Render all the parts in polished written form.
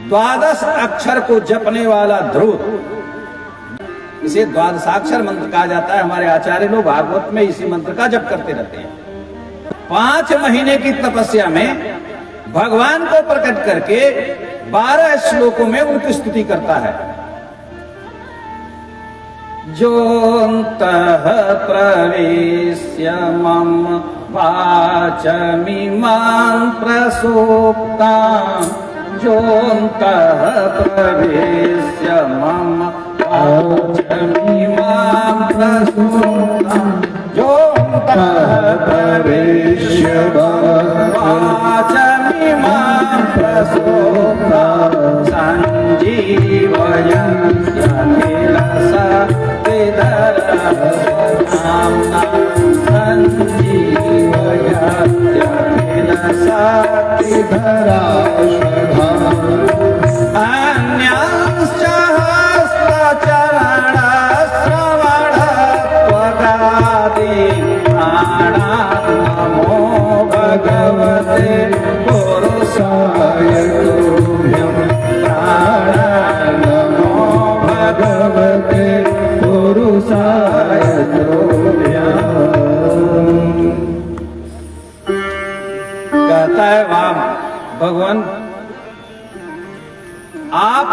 द्वादश अक्षर को जपने वाला ध्रुव, इसे द्वादशाक्षर मंत्र कहा जाता है। हमारे आचार्य लोग भागवत में इसी मंत्र का जप करते रहते हैं। 5 महीने की तपस्या में भगवान को प्रकट करके 12 श्लोकों में उनकी स्तुति करता है। जोऽन्तः प्रविश्य मम वाचमिमां प्रसूप्तां, जोऽन्तः प्रविश्य मम वाचमिमां प्रसूप्तां, जोऽन्तः प्रविश्य वाचमिमां प्रसूप्तां, सञ्जीवयन्त्यखिल शक्तिधरां, सञ्जीवयन्त्यखिल शक्तिधरां, अन्यांश्च हस्तचरणश्रवणत्वगादीन् नमो भगवते पुरुषाय तुभ्यं, नमो भगवते पुरुषाय तुभ्यं। कहता है वाह भगवान, आप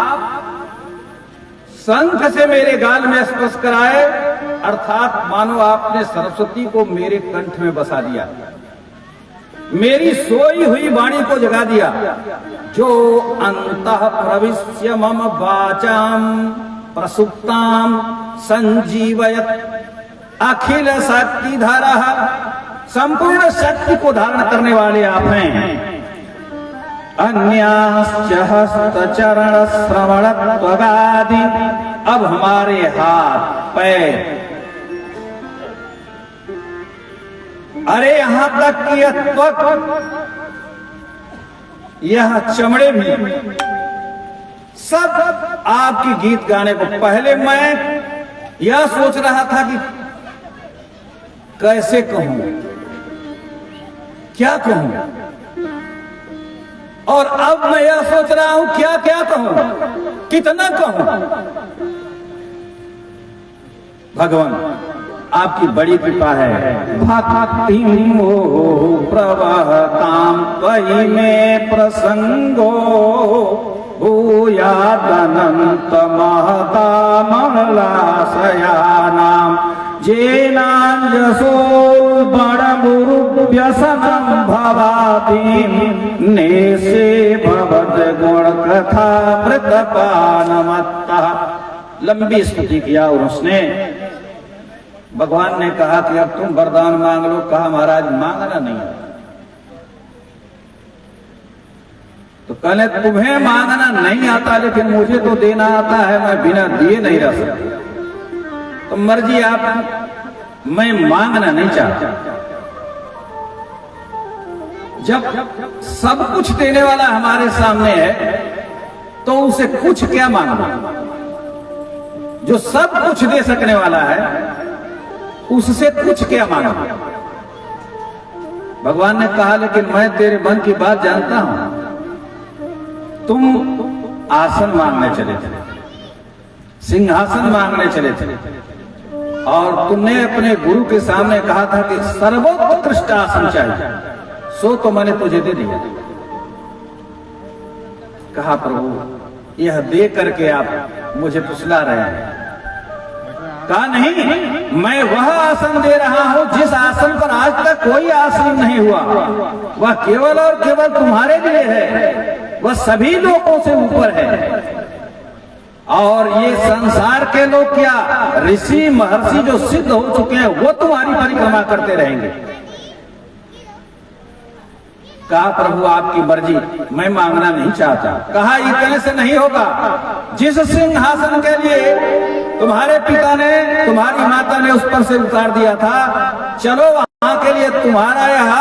शंख से मेरे गाल में स्पर्श कराए, अर्थात मानो आपने सरस्वती को मेरे कंठ में बसा दिया, मेरी सोई हुई वाणी को जगा दिया। जो अंतः प्रविश्य मम वाचाम प्रसुप्ताम संजीवयत अखिल शक्तिधरः, संपूर्ण शक्ति को धारण करने वाले आप हैं। अन्याश्च हस्तचरण श्रवणत्वगादि, अब हमारे हाथ पैर, अरे यहां तक कि त्वक, यह चमड़े भी सब आपकी गीत गाने को। पहले मैं यह सोच रहा था कि कैसे कहूं, क्या कहूं, और अब मैं यह सोच रहा हूं क्या क्या कहूं, कितना कहूं। भगवान आपकी बड़ी कृपा है। भक्ति मोह प्रवहतां त्वयि मे प्रसंगो, भूयादनंत महता मलाशयानां, जेनाञ्जसो बड़मुरुव्यसनं भवाति, नेसे भवद गुण कथा मृतपानमत्तः। लंबी स्तुति किया और उसने, भगवान ने कहा कि अब तुम वरदान मांग लो। कहा महाराज मांगना नहीं है। तो कहने तुम्हें मांगना नहीं आता, लेकिन मुझे तो देना आता है, मैं बिना दिए नहीं रह सकता। तो मर्जी आप, मैं मांगना नहीं चाहता। जब सब कुछ देने वाला हमारे सामने है तो उसे कुछ क्या मांगना। जो सब कुछ दे सकने वाला है उससे कुछ क्या मांगना। भगवान ने कहा लेकिन मैं तेरे मन की बात जानता हूं। तुम आसन मांगने चले थे, सिंहासन मांगने चले थे, और तुमने अपने गुरु के सामने कहा था कि सर्वोत्कृष्ट आसन चाहिए, सो तो मैंने तुझे दे दिया। कहा प्रभु यह दे करके आप मुझे फुसला रहे हैं। कहा नहीं, मैं वह आसन दे रहा हूं जिस आसन पर आज तक कोई आसन नहीं हुआ। वह केवल और केवल तुम्हारे लिए है, वह सभी लोगों से ऊपर है। और ये संसार के लोग क्या, ऋषि महर्षि जो सिद्ध हो चुके हैं वो तुम्हारी परिक्रमा करते रहेंगे। कहा प्रभु आपकी मर्जी, मैं मांगना नहीं चाहता। कहा इतने से नहीं होगा। जिस सिंहासन के लिए तुम्हारे पिता ने, तुम्हारी माता ने उस पर से उतार दिया था, चलो वहां के लिए तुम्हारा यह